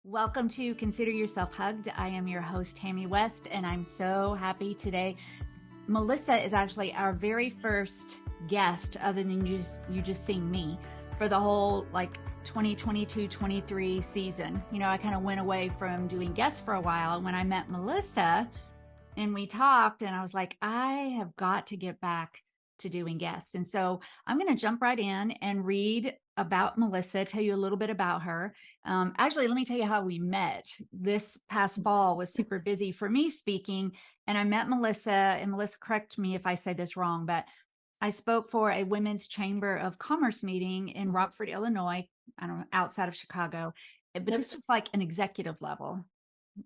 Welcome to Consider Yourself Hugged. I am your host, Tammy West, and I'm so happy today. Melissa is actually our very first guest, other than you just seeing me, for the whole 2022-23 season. You know, I kind of went away from doing guests for a while. And when I met Melissa and we talked, and I was like, I have got to get back to doing guests. And so I'm going to jump right in and read about Melissa, tell you a little bit about her. Actually, let me tell you how we met. This past fall was super busy for me speaking, and I met Melissa, and Melissa, correct me if I say this wrong, but I spoke for a Women's Chamber of Commerce meeting in Rockford, Illinois, I don't know, outside of Chicago. But this was like an executive level.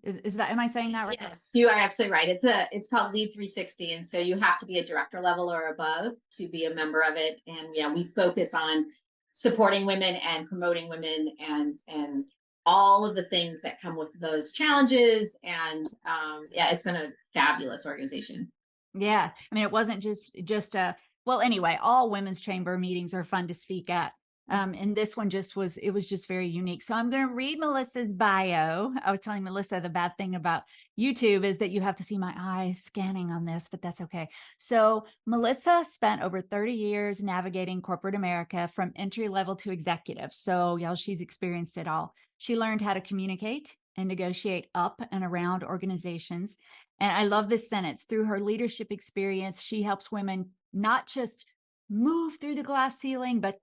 Am I saying that right? Yes, you are absolutely right. It's called Lead 360. And so you have to be a director level or above to be a member of it. And yeah, we focus on supporting women and promoting women and all of the things that come with those challenges. And yeah, it's been a fabulous organization. Yeah. I mean, it wasn't just well, anyway, all women's chamber meetings are fun to speak at. And this one it was just very unique. So I'm going to read Melissa's bio. I was telling Melissa the bad thing about YouTube is that you have to see my eyes scanning on this, but that's okay. So Melissa spent over 30 years navigating corporate America from entry level to executive. So y'all, she's experienced it all. She learned how to communicate and negotiate up and around organizations. And I love this sentence. Through her leadership experience, she helps women not just move through the glass ceiling, but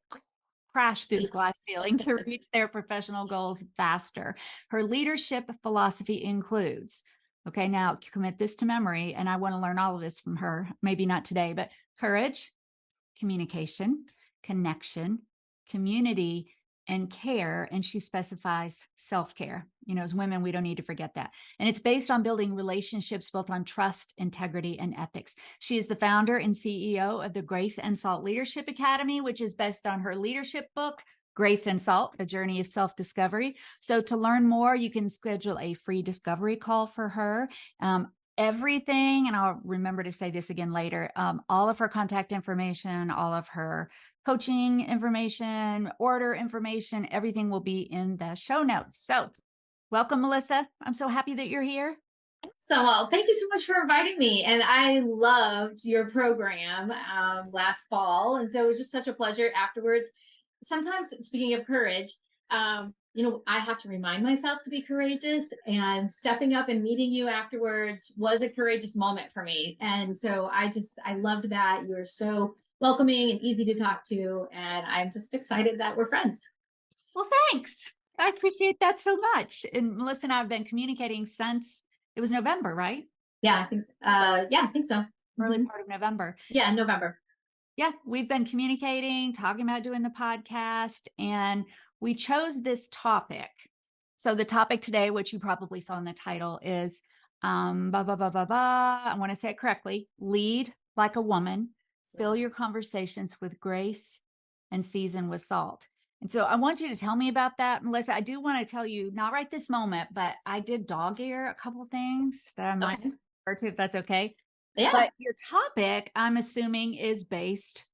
crash through the glass ceiling to reach their professional goals faster. Her leadership philosophy includes, okay, now commit this to memory, and I want to learn all of this from her, maybe not today, but courage, communication, connection, community, and care. And she specifies self-care. You know, as women, we don't need to forget that. And it's based on building relationships built on trust, integrity, and ethics. She is the founder and CEO of the Grace and Salt Leadership Academy, which is based on her leadership book, Grace and Salt, A Journey of Self-Discovery. So to learn more, you can schedule a free discovery call for her. Everything, and I'll remember to say this again later, all of her contact information, all of her coaching information, order information, everything will be in the show notes. So welcome, Melissa. I'm so happy that you're here. So, well, thank you so much for inviting me. And I loved your program last fall. And so it was just such a pleasure afterwards. Sometimes, speaking of courage, I have to remind myself to be courageous, and stepping up and meeting you afterwards was a courageous moment for me. And so I loved that. You were so welcoming and easy to talk to. And I'm just excited that we're friends. Well, thanks. I appreciate that so much. And Melissa and I have been communicating since it was November, right? Yeah, I think so. Early part of November. Yeah, November. Yeah, we've been communicating, talking about doing the podcast, and we chose this topic. So the topic today, which you probably saw in the title, is I want to say it correctly: lead like a woman, fill your conversations with grace, and season with salt. And so I want you to tell me about that, Melissa. I do want to tell you, not right this moment, but I did dog ear a couple of things that I might refer to, if that's okay. Yeah. But your topic, I'm assuming, is based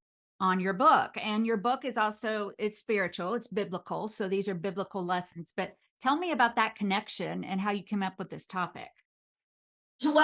on your book. And your book is it's spiritual, it's biblical. So these are biblical lessons. But tell me about that connection and how you came up with this topic. So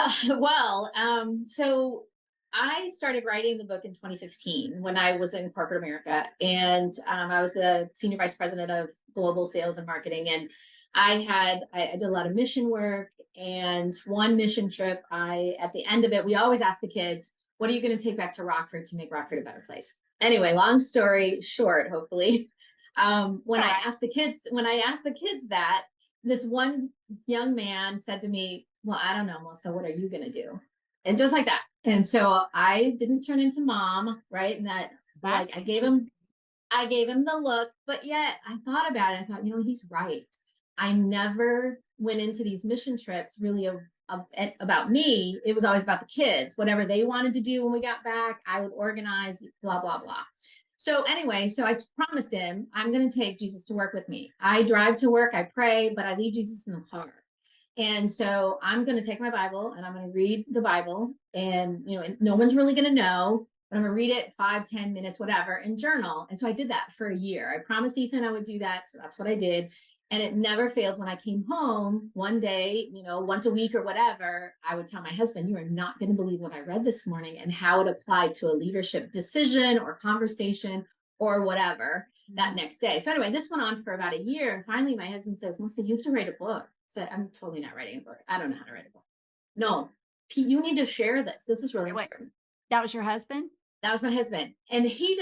I started writing the book in 2015 when I was in corporate America. And I was a senior vice president of global sales and marketing. And I did a lot of mission work, and one mission trip, at the end of it, we always ask the kids, what are you going to take back to Rockford to make Rockford a better place? Anyway, long story short, hopefully, when I asked the kids that, this one young man said to me, well, I don't know, Melissa, what are you going to do? And just like that. And so I didn't turn into mom, right? And I gave him the look, but yet I thought about it. I thought, he's right. I never went into these mission trips really about me. It was always about the kids. Whatever they wanted to do when we got back, I would organize, blah, blah, blah. So anyway, I promised him, I'm going to take Jesus to work with me. I drive to work, I pray, but I leave Jesus in the car. And so I'm going to take my Bible and I'm going to read the Bible, and, no one's really going to know, but I'm going to read it 5-10 minutes, whatever, and journal. And so I did that for a year. I promised Ethan I would do that. So that's what I did. And it never failed. When I came home one day, once a week or whatever, I would tell my husband, you are not going to believe what I read this morning and how it applied to a leadership decision or conversation or whatever that next day. So anyway, this went on for about a year. And finally, my husband says, Melissa, you have to write a book. I said, I'm totally not writing a book. I don't know how to write a book. No, Pete, you need to share this. This is really important. That was your husband? That was my husband. And he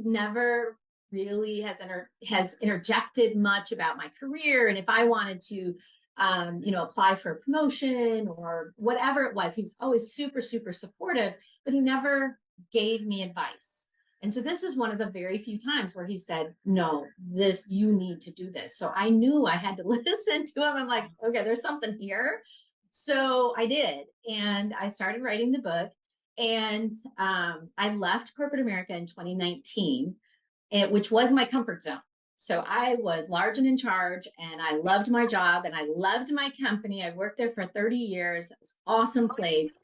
never really has interjected much about my career. And if I wanted to, apply for a promotion or whatever it was, he was always super, super supportive, but he never gave me advice. And so this was one of the very few times where he said, no, you need to do this. So I knew I had to listen to him. I'm like, okay, there's something here. So I did. And I started writing the book. And I left corporate America in 2019, which was my comfort zone. So I was large and in charge, and I loved my job and I loved my company. I worked there for 30 years. It was an awesome place.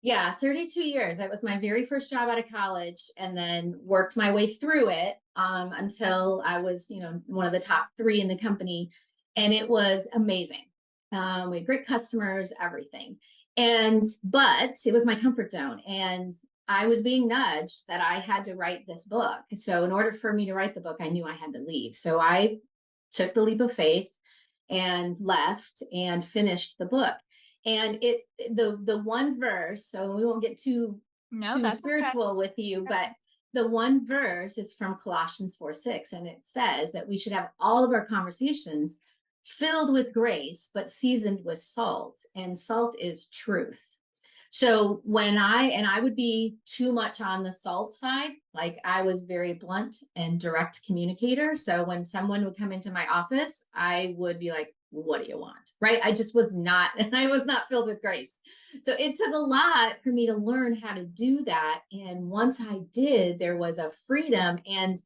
Yeah, 32 years. It was my very first job out of college, and then worked my way through it until I was, one of the top 3 in the company. And it was amazing. We had great customers, everything. But it was my comfort zone, and I was being nudged that I had to write this book. So in order for me to write the book, I knew I had to leave. So I took the leap of faith and left and finished the book. And the one verse, so we won't get too spiritual with you, but the one verse is from Colossians 4:6, and it says that we should have all of our conversations filled with grace, but seasoned with salt, and salt is truth. So when I would be too much on the salt side, like I was very blunt and direct communicator. So when someone would come into my office, I would be like, what do you want? Right. I just was not, and I was not filled with grace. So it took a lot for me to learn how to do that. And once I did, there was a freedom, and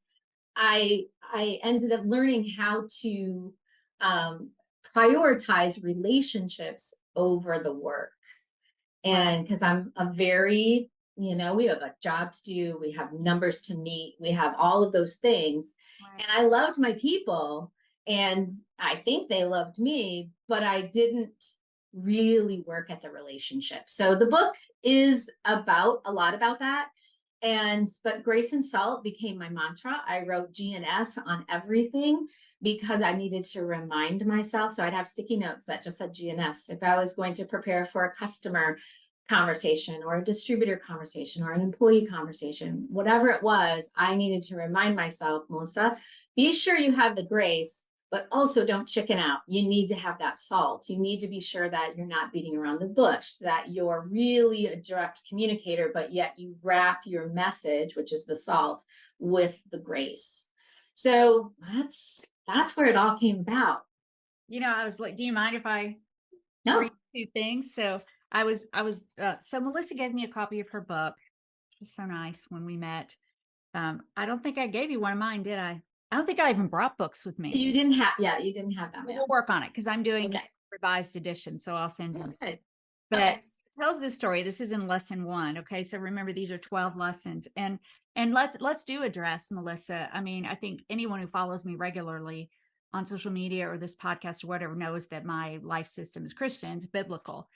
I ended up learning how to prioritize relationships over the work. And because I'm a very, we have a job to do, we have numbers to meet, we have all of those things. Right. And I loved my people, and I think they loved me, but I didn't really work at the relationship. So the book is a lot about that. But grace and salt became my mantra. I wrote G&S on everything because I needed to remind myself. So I'd have sticky notes that just said G&S. If I was going to prepare for a customer conversation or a distributor conversation or an employee conversation, whatever it was, I needed to remind myself, Melissa, be sure you have the grace, but also don't chicken out. You need to have that salt. You need to be sure that you're not beating around the bush, that you're really a direct communicator, but yet you wrap your message, which is the salt, with the grace. So that's where it all came about. I was like, do you mind if I read 2 things? So so Melissa gave me a copy of her book, which was so nice when we met. I don't think I gave you one of mine, did I? I don't think I even brought books with me. You didn't have that. We'll work on it because I'm doing revised edition, so I'll send you. Okay. But it tells this story. This is in lesson 1. Okay, so remember these are 12 lessons, and let's do address, Melissa. I mean, I think anyone who follows me regularly on social media or this podcast or whatever knows that my life system is Christian, it's biblical.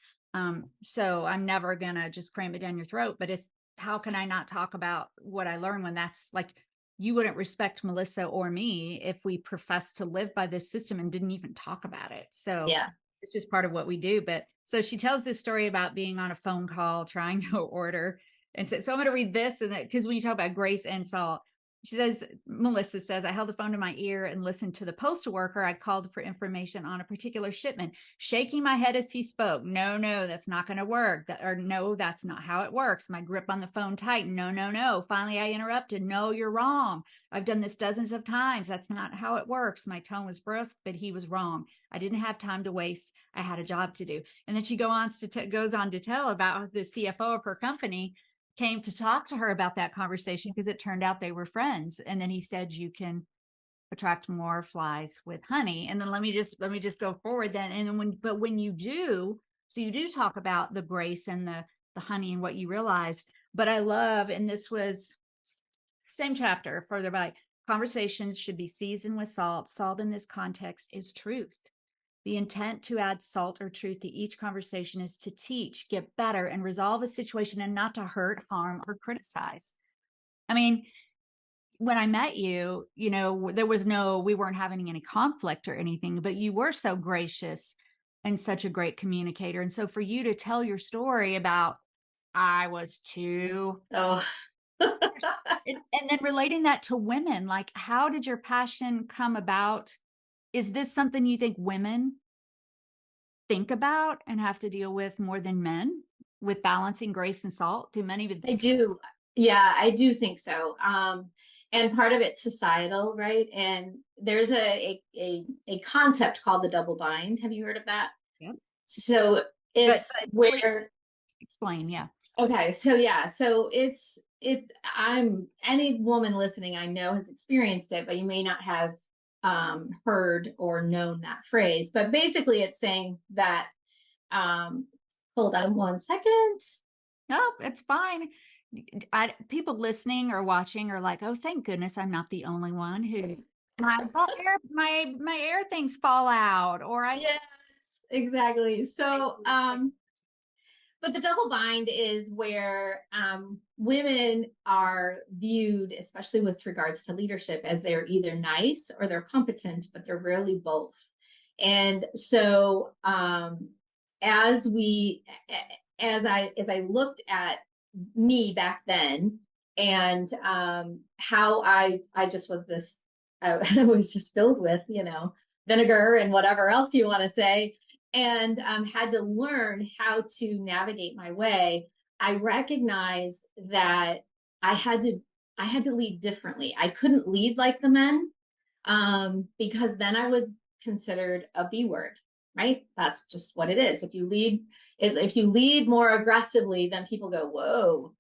So I'm never gonna just cram it down your throat. But how can I not talk about what I learned when that's like, you wouldn't respect Melissa or me if we professed to live by this system and didn't even talk about it. So yeah, it's just part of what we do. But so she tells this story about being on a phone call, trying to order. And so I'm going to read this, and because when you talk about grace and salt, Melissa says, I held the phone to my ear and listened to the postal worker. I called for information on a particular shipment, shaking my head as he spoke. No, that's not going to work. No, that's not how it works. My grip on the phone tightened. No. Finally, I interrupted. No, you're wrong. I've done this dozens of times. That's not how it works. My tone was brusque, but he was wrong. I didn't have time to waste. I had a job to do. And then she goes on to tell about the CFO of her company came to talk to her about that conversation because it turned out they were friends. And then he said, you can attract more flies with honey. And then let me just go forward then. And when you do, so you do talk about the grace and the honey and what you realized. But I love, and this was same chapter further back, Conversations should be seasoned with salt. Salt in this context is truth. The intent to add salt or truth to each conversation is to teach, get better, and resolve a situation, and not to hurt, harm, or criticize. I mean, when I met you, we weren't having any conflict or anything, but you were so gracious and such a great communicator. And so for you to tell your story about, I was too, Oh, and then relating that to women, like, how did your passion come about? Is this something you think women think about and have to deal with more than men, with balancing grace and salt? Do many of I do. Yeah, I do think so. And part of it's societal, right? And there's a concept called the double bind. Have you heard of that? Yep. So it's But where, explain, yeah. okay, so yeah, so I'm any woman listening, I know has experienced it, but you may not have heard or known that phrase. But basically it's saying that hold on one second. No, it's fine. People listening or watching are like, oh, thank goodness I'm not the only one who my air things fall out, or I Yes, exactly. So but the double bind is where women are viewed, especially with regards to leadership, as they're either nice or they're competent, but they're rarely both. And so as we as I looked at me back then, and how I just was this I was just filled with, vinegar and whatever else you want to say, and had to learn how to navigate my way. I recognized that I had to lead differently. I couldn't lead like the men, because then I was considered a B word, right? That's just what it is. If you lead more aggressively, then people go, whoa,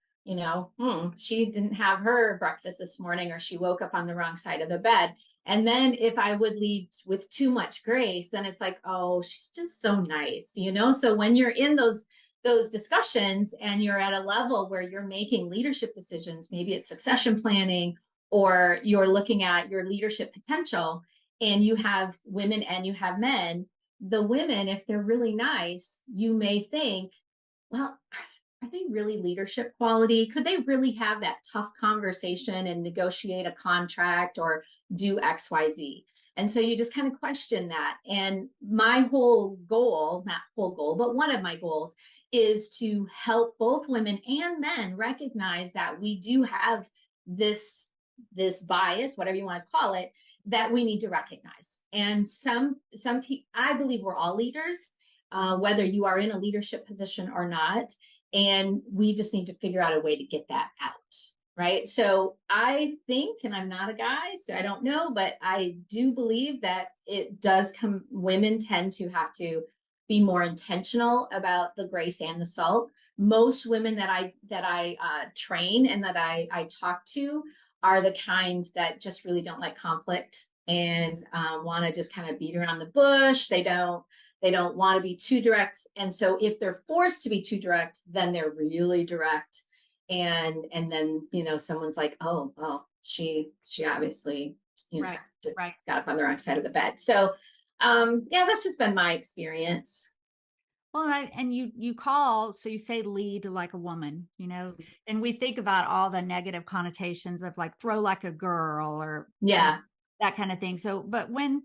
she didn't have her breakfast this morning, or she woke up on the wrong side of the bed. And then if I would lead with too much grace, then it's like, oh, she's just so nice, So when you're in those discussions and you're at a level where you're making leadership decisions, maybe it's succession planning, or you're looking at your leadership potential, and you have women and you have men, the women, if they're really nice, you may think, well, are they really leadership quality? Could they really have that tough conversation and negotiate a contract or do XYZ? And so you just kind of question that. And my whole goal, not whole goal, but one of my goals is to help both women and men recognize that we do have this bias, whatever you want to call it, that we need to recognize. And some people, I believe we're all leaders, whether you are in a leadership position or not. And we just need to figure out a way to get that out. Right. So I think, and I'm not a guy, so I don't know, but I do believe that it does women tend to have to be more intentional about the grace and the salt. Most women that I train and that I talk to are the kind that just really don't like conflict and want to just kind of beat around the bush. They don't want to be too direct. And so if they're forced to be too direct, then they're really direct. And then, someone's like, oh, she obviously, right. got up on the wrong side of the bed. So, that's just been my experience. Well, and so you say lead like a woman, and we think about all the negative connotations of like throw like a girl or that kind of thing. So, but when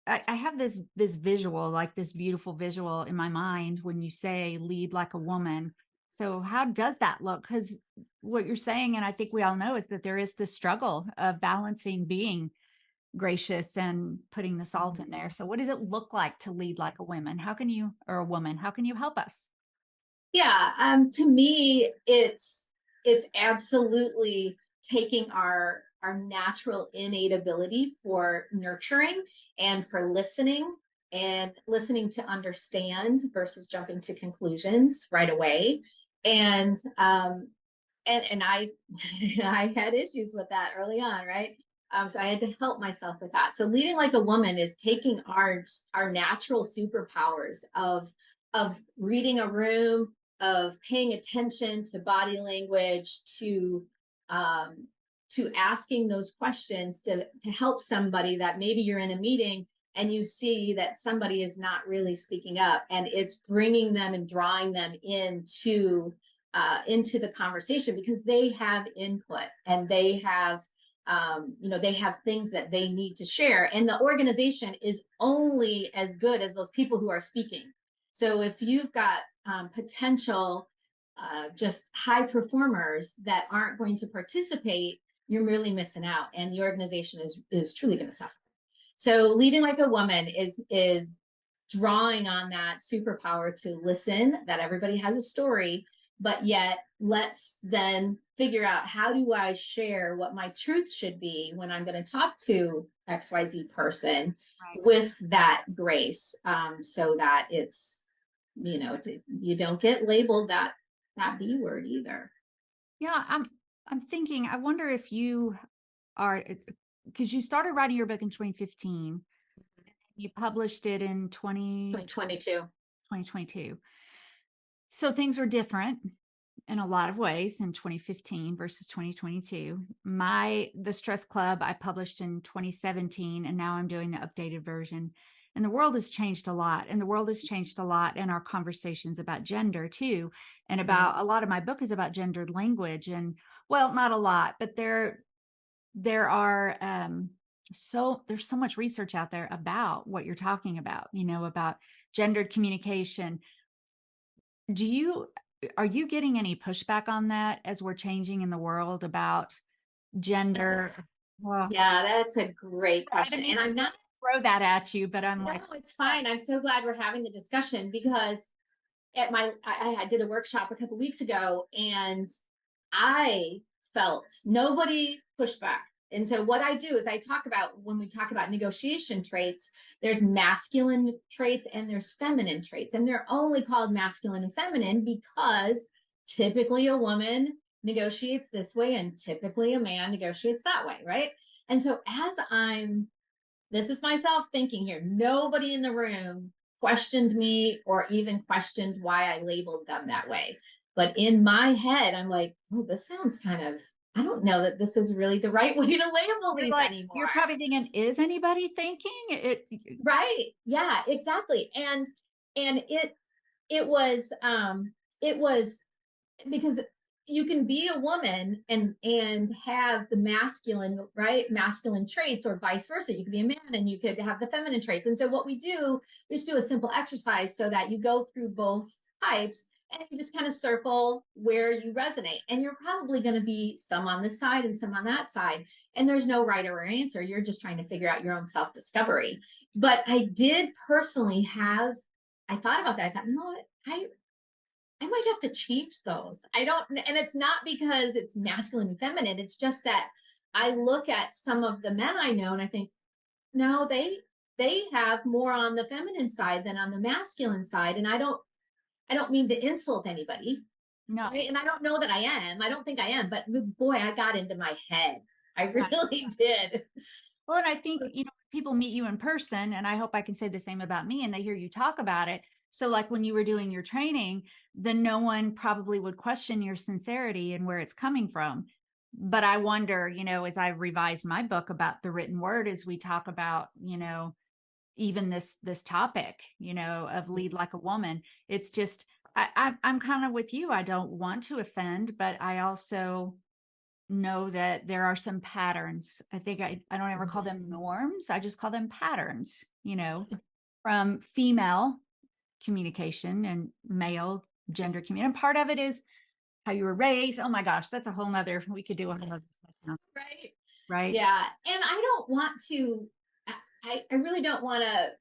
I have this visual, like this beautiful visual in my mind when you say lead like a woman. So how does that look? Because what you're saying, and I think we all know, is that there is this struggle of balancing being gracious and putting the salt in there. So what does it look like to lead like a woman? Or a woman, how can you help us? Yeah. To me, it's absolutely taking our natural innate ability for nurturing and for listening to understand versus jumping to conclusions right away. And I I had issues with that early on, right? So I had to help myself with that. So leading like a woman is taking our natural superpowers of reading a room, of paying attention to body language, to to asking those questions to help somebody that maybe you're in a meeting and you see that somebody is not really speaking up, and it's bringing them and drawing them into the conversation because they have input and they have they have things that they need to share, and the organization is only as good as those people who are speaking. So if you've got potential just high performers that aren't going to participate, you're really missing out, and the organization is truly going to suffer. So leading like a woman is drawing on that superpower to listen, that everybody has a story, but yet let's then figure out, how do I share what my truth should be when I'm going to talk to XYZ person with that grace, so that it's, you don't get labeled that B word either. Yeah, I'm thinking, I wonder if you are, because you started writing your book in 2015. You published it in 2022. So things were different in a lot of ways in 2015 versus 2022. The Stress Club I published in 2017, and now I'm doing the updated version. And the world has changed a lot, and the world has changed a lot in our conversations about gender too. And about a lot of my book is about gendered language, and well, not a lot, but there are there's so much research out there about what you're talking about, about gendered communication. Are you getting any pushback on that as we're changing in the world about gender? Well, yeah, that's a great question. And I'm not throw that at you, but I'm like, no, it's fine. I'm so glad we're having the discussion, because I did a workshop a couple weeks ago, and I felt nobody pushed back. And so what I do is when we talk about negotiation traits, there's masculine traits and there's feminine traits. And they're only called masculine and feminine because typically a woman negotiates this way and typically a man negotiates that way, right? And so this is myself thinking here, nobody in the room questioned me or even questioned why I labeled them that way. But in my head, I'm like, oh, this sounds I don't know that this is really the right way to label these anymore. You're probably thinking, is anybody thinking it? Right. Yeah, exactly. And it was because you can be a woman and have the masculine traits, or vice versa. You could be a man and you could have the feminine traits. And so what we just do a simple exercise so that you go through both types, and you just kind of circle where you resonate. And you're probably going to be some on this side and some on that side. And there's no right or wrong answer. You're just trying to figure out your own self-discovery. But I did personally I thought about that. I thought, no, I might have to change those. And it's not because it's masculine and feminine. It's just that I look at some of the men I know and I think, no, they have more on the feminine side than on the masculine side. And I don't mean to insult anybody. No. Right? And I don't know that I am. I don't think I am, but boy, I got into my head. I really did. Well, and I think, people meet you in person, and I hope I can say the same about me, and they hear you talk about it. So like when you were doing your training, then no one probably would question your sincerity and where it's coming from. But I wonder, as I revise my book about the written word, as we talk about, even this topic, of lead like a woman, it's just, I'm kind of with you. I don't want to offend, but I also know that there are some patterns. I think I don't ever call them norms. I just call them patterns, from female communication and male gender communication. And part of it is how you were raised. Oh my gosh, that's a whole nother, we could do a whole other discussion. Right. Yeah. And I don't want to, I really don't want to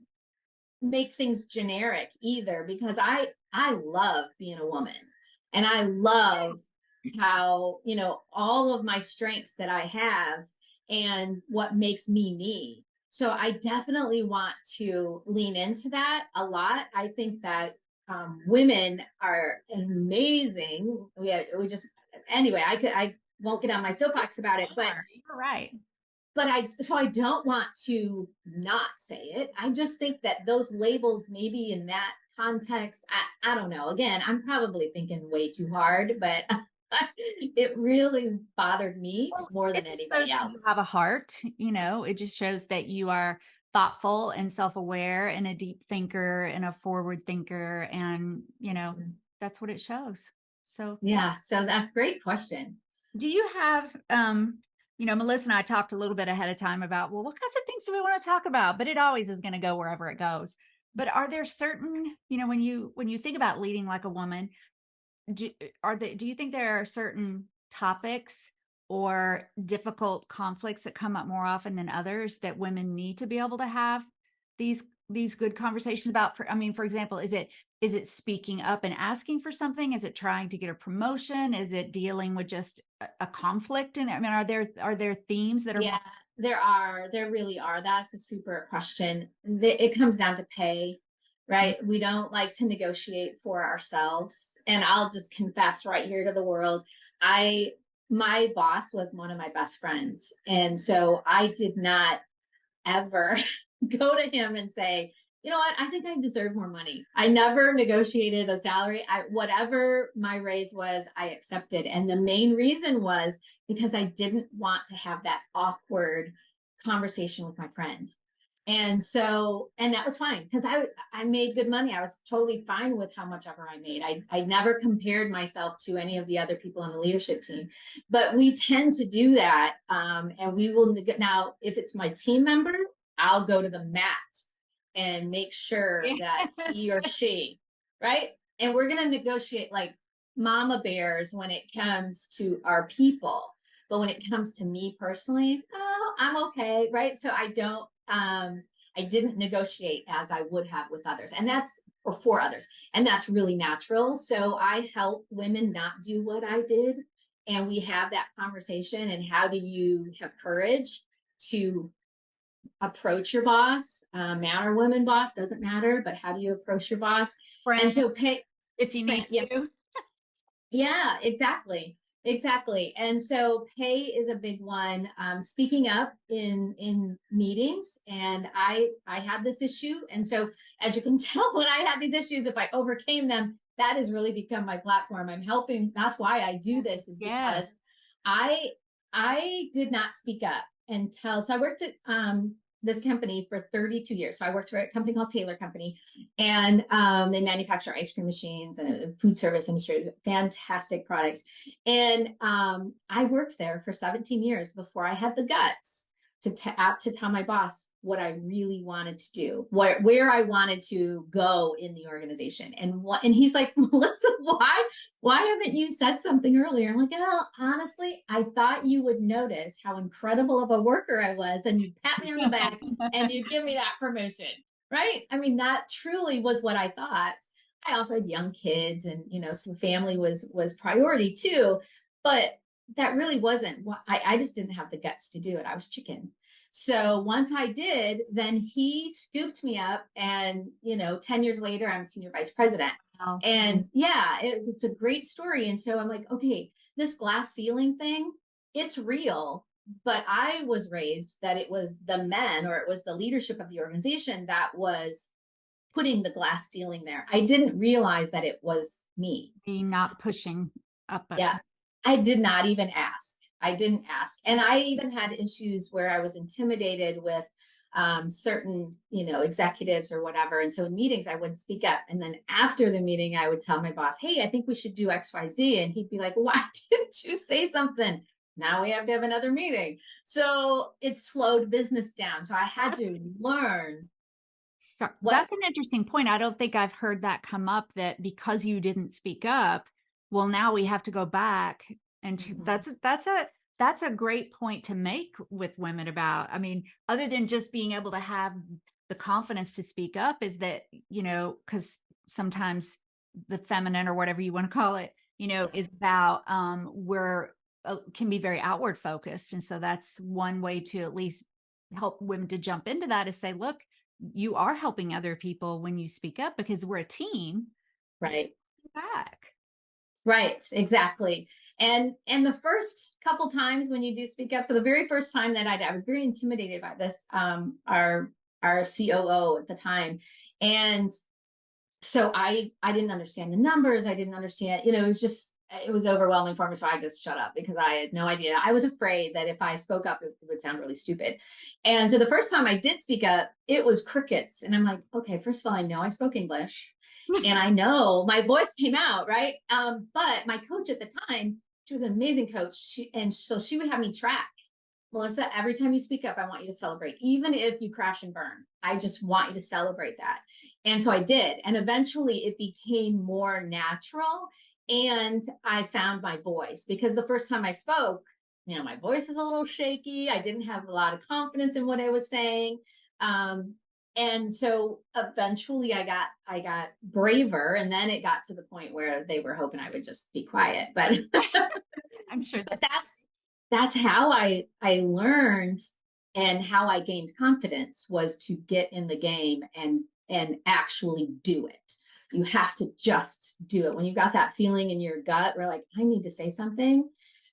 make things generic either, because I love being a woman, and I love how, all of my strengths that I have and what makes me me. So I definitely want to lean into that a lot. I think that women are amazing. Anyway, I won't get on my soapbox about it, but you're right. But I don't want to not say it. I just think that those labels, maybe in that context, I don't know. Again, I'm probably thinking way too hard, but It really bothered me Well, more it than just anybody shows that you else. have a heart, it just shows that you are thoughtful and self-aware and a deep thinker and a forward thinker. And, that's what it shows. So Yeah, so that great question. do you have, Melissa and I talked a little bit ahead of time about, well, what kinds of things do we want to talk about? But it always is going to go wherever it goes. But are there certain, when you think about leading like a woman, do you think there are certain topics or difficult conflicts that come up more often than others that women need to be able to have these good conversations about? For example, is it speaking up and asking for something? Is it trying to get a promotion? Is it dealing with just a conflict? And are there themes that are Yeah, more? there really are. That's a super question. It comes down to pay, right? We don't like to negotiate for ourselves. And I'll just confess right here to the world. My boss was one of my best friends. And so I did not ever go to him and say, you know what, I think I deserve more money. I never negotiated a salary. Whatever my raise was, I accepted. And the main reason was because I didn't want to have that awkward conversation with my friend. And so, and that was fine because I made good money. I was totally fine with how much ever I made. I never compared myself to any of the other people on the leadership team, but we tend to do that. And we will, now, if it's my team member, I'll go to the mat and make sure that he or she, right? And we're going to negotiate like mama bears when it comes to our people. But when it comes to me personally, oh, I'm okay, right? So I didn't negotiate as I would have with others, and that's or for others, and that's really natural. So I help women not do what I did, and we have that conversation. And how do you have courage to approach your boss, man or woman boss, doesn't matter, but how do you approach your boss? Friend, And so pay, if you need yeah, to. yeah, exactly. Exactly. And so pay is a big one. Speaking up in meetings, and I had this issue. And so as you can tell, when I had these issues, if I overcame them, that has really become my platform. I'm helping. That's why I do this, is Yes. because I I did not speak up until, so I worked at this company for 32 years. So I worked for a company called Taylor Company, and they manufacture ice cream machines and food service industry, fantastic products. And I worked there for 17 years before I had the guts to tell my boss what I really wanted to do, where I wanted to go in the organization. And he's like, Melissa, why haven't you said something earlier? I'm like, oh, honestly, I thought you would notice how incredible of a worker I was, and you'd pat me on the back and you'd give me that promotion. Right. I mean, that truly was what I thought. I also had young kids, and, so the family was priority too. But that really wasn't what I just didn't have the guts to do it. I was chicken. So once I did, then he scooped me up, and, 10 years later, I'm senior vice president. Wow. And yeah, it's a great story. And so I'm like, okay, this glass ceiling thing, it's real. But I was raised that it was the men, or it was the leadership of the organization that was putting the glass ceiling there. I didn't realize that it was me. Be not pushing up. Yeah. I did not even ask. I didn't ask. And I even had issues where I was intimidated with certain, executives or whatever. And so in meetings, I wouldn't speak up. And then after the meeting, I would tell my boss, hey, I think we should do X, Y, Z. And he'd be like, why didn't you say something? Now we have to have another meeting. So it slowed business down. So I had to learn. So that's an interesting point. I don't think I've heard that come up, that because you didn't speak up, well, now we have to go back. And that's a great point to make with women about, other than just being able to have the confidence to speak up, is that, because sometimes the feminine, or whatever you want to call it, is about, can be very outward focused. And so that's one way to at least help women to jump into that, is say, look, you are helping other people when you speak up, because we're a team. Right. Back. Right. Exactly. And the first couple times when you do speak up, so the very first time that I was very intimidated by this, our COO at the time. And so I didn't understand the numbers. I didn't understand, it was just, it was overwhelming for me. So I just shut up because I had no idea. I was afraid that if I spoke up, it would sound really stupid. And so the first time I did speak up, it was crickets. And I'm like, okay, first of all, I know I spoke English and I know my voice came out, right? But my coach at the time, she was an amazing coach. So she would have me track. Melissa, every time you speak up, I want you to celebrate. Even if you crash and burn, I just want you to celebrate that. And so I did. And eventually it became more natural. And I found my voice because the first time I spoke, my voice is a little shaky. I didn't have a lot of confidence in what I was saying. And so eventually I got braver, and then it got to the point where they were hoping I would just be quiet. But I'm sure that's how I learned, and how I gained confidence was to get in the game and actually do it. You have to just do it. When you've got that feeling in your gut, we're like, I need to say something,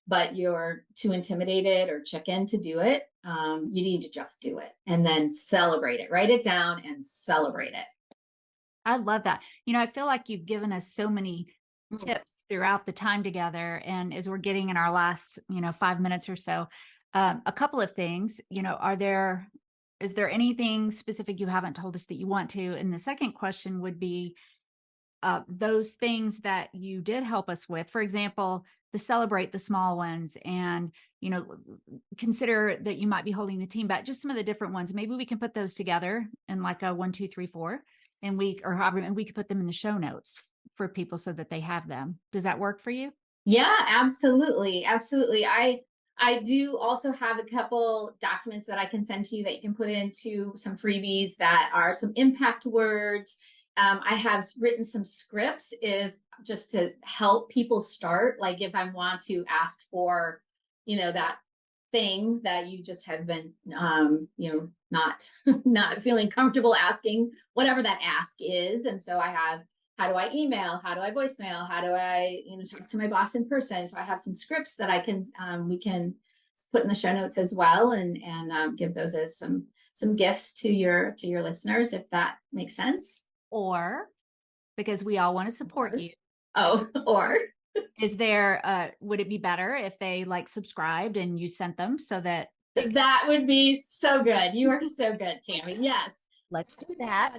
but you're too intimidated or chicken to do it. You need to just do it and then celebrate it. Write it down and celebrate it. I love that. I feel like you've given us so many tips throughout the time together. And as we're getting in our last, 5 minutes or so, a couple of things, is there anything specific you haven't told us that you want to? And the second question would be, those things that you did help us with, for example, to celebrate the small ones and, consider that you might be holding the team back, just some of the different ones. Maybe we can put those together in like a 1, 2, 3, 4, and we could put them in the show notes for people so that they have them. Does that work for you? Yeah, absolutely. Absolutely. I do also have a couple documents that I can send to you that you can put into some freebies that are some impact words. I have written some scripts just to help people start. Like if I want to ask for, that thing that you just have been, not feeling comfortable asking, whatever that ask is. And so I have, how do I email? How do I voicemail? How do I, talk to my boss in person? So I have some scripts that we can put in the show notes as well, and give those as some gifts to your listeners, if that makes sense. Or because we all want to support you. Or is there, would it be better if they subscribed and you sent them so that that would be so good. You are so good, Tammy. Yes. Let's do that.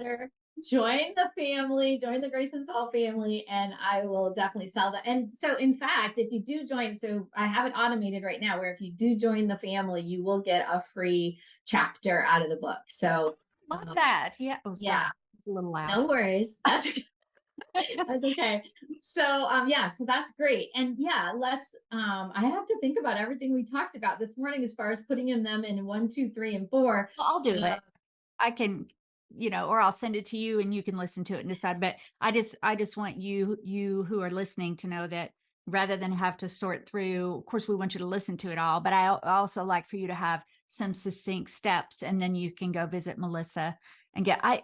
Join the family, join the Grace and Salt family, and I will definitely sell that. And so in fact, if you do join, so I have it automated right now where if you do join the family, you will get a free chapter out of the book. So love that. Yeah. Oh, sorry. Yeah. It's a little loud. No worries. That's okay. So so that's great. And let's I have to think about everything we talked about this morning as far as putting them in 1, 2, 3, and 4. Well, I'll do it. I can, or I'll send it to you and you can listen to it and decide. But I just want you who are listening to know that rather than have to sort through, of course, we want you to listen to it all, but I also like for you to have some succinct steps, and then you can go visit Melissa and I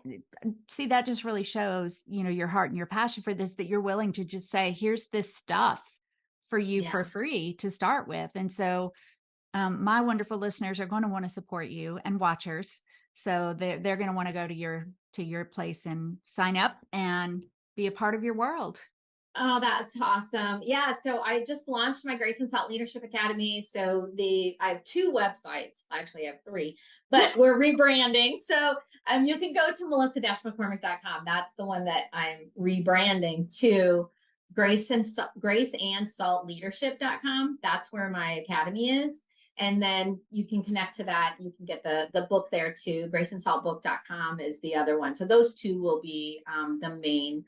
see that just really shows, your heart and your passion for this, that you're willing to just say, here's this stuff for you for free to start with. And so my wonderful listeners are going to want to support you, and watchers. So they're going to want to go to your place and sign up and be a part of your world. Oh, that's awesome. Yeah. So I just launched my Grace and Salt Leadership Academy. So I have 2 websites. Actually, I have 3, but we're rebranding. So you can go to melissa-mccormick.com. That's the one that I'm rebranding to Grace and Salt Leadership.com. That's where my academy is. And then you can connect to that. You can get the book there too. graceandsaltbook.com is the other one. So those 2 will be the main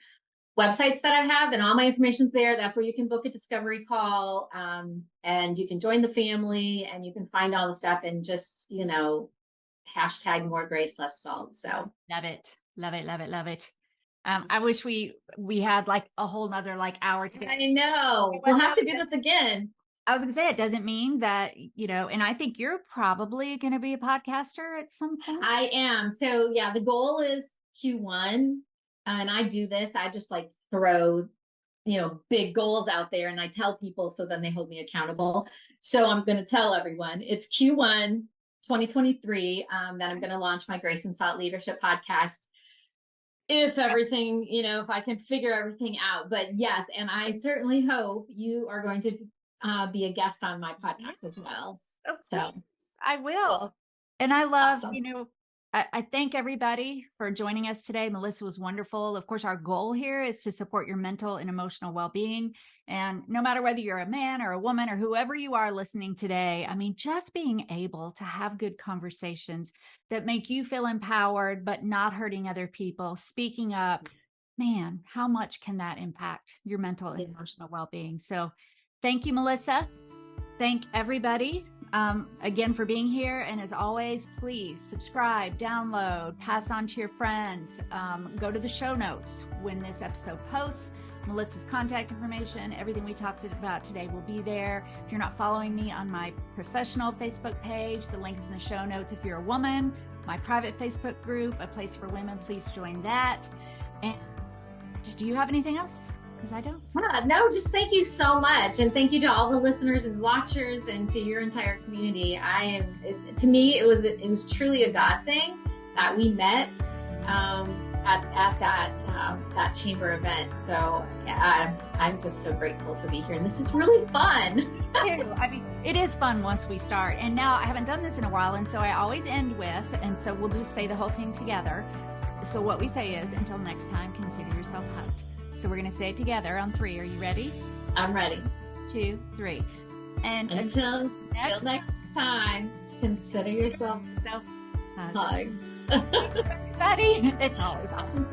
websites that I have, and all my information's there. That's where you can book a discovery call, and you can join the family, and you can find all the stuff, and just, hashtag more grace, less salt. So love it. Love it. Love it. Love it. I wish we had a whole nother hour together. I know. We'll have to do this again. I was going to say, it doesn't mean that, and I think you're probably going to be a podcaster at some point. I am. So the goal is Q1. And I do this, I just throw, big goals out there, and I tell people, so then they hold me accountable. So I'm going to tell everyone it's Q1 2023 that I'm going to launch my Grace and Salt Leadership podcast. if everything, if I can figure everything out. But yes, and I certainly hope you are going to be a guest on my podcast as well. Of So course, I will. cool. And I love, Awesome. I thank everybody for joining us today. Melissa was wonderful. Of course, our goal here is to support your mental and emotional well-being. And no matter whether you're a man or a woman or whoever you are listening today, I mean, just being able to have good conversations that make you feel empowered, but not hurting other people, speaking up, man, how much can that impact your mental and emotional well-being? So thank you, Melissa. Thank everybody again for being here. And as always, please subscribe, download, pass on to your friends. Go to the show notes when this episode posts. Melissa's contact information, everything we talked about today will be there. If you're not following me on my professional Facebook page, the link is in the show notes. If you're a woman, my private Facebook group, A Place for Women, please join that. And do you have anything else? Because I don't. No, just thank you so much. And thank you to all the listeners and watchers and to your entire community. To me, it was truly a God thing that we met at that chamber event. So I'm just so grateful to be here. And this is really fun. I mean, it is fun once we start. And now I haven't done this in a while. And so I always end with, and so we'll just say the whole thing together. So what we say is, until next time, consider yourself hugged. So we're going to say it together on 3. Are you ready? I'm ready. 2, 3. And until next time, consider yourself hugged. Everybody, it's always awesome.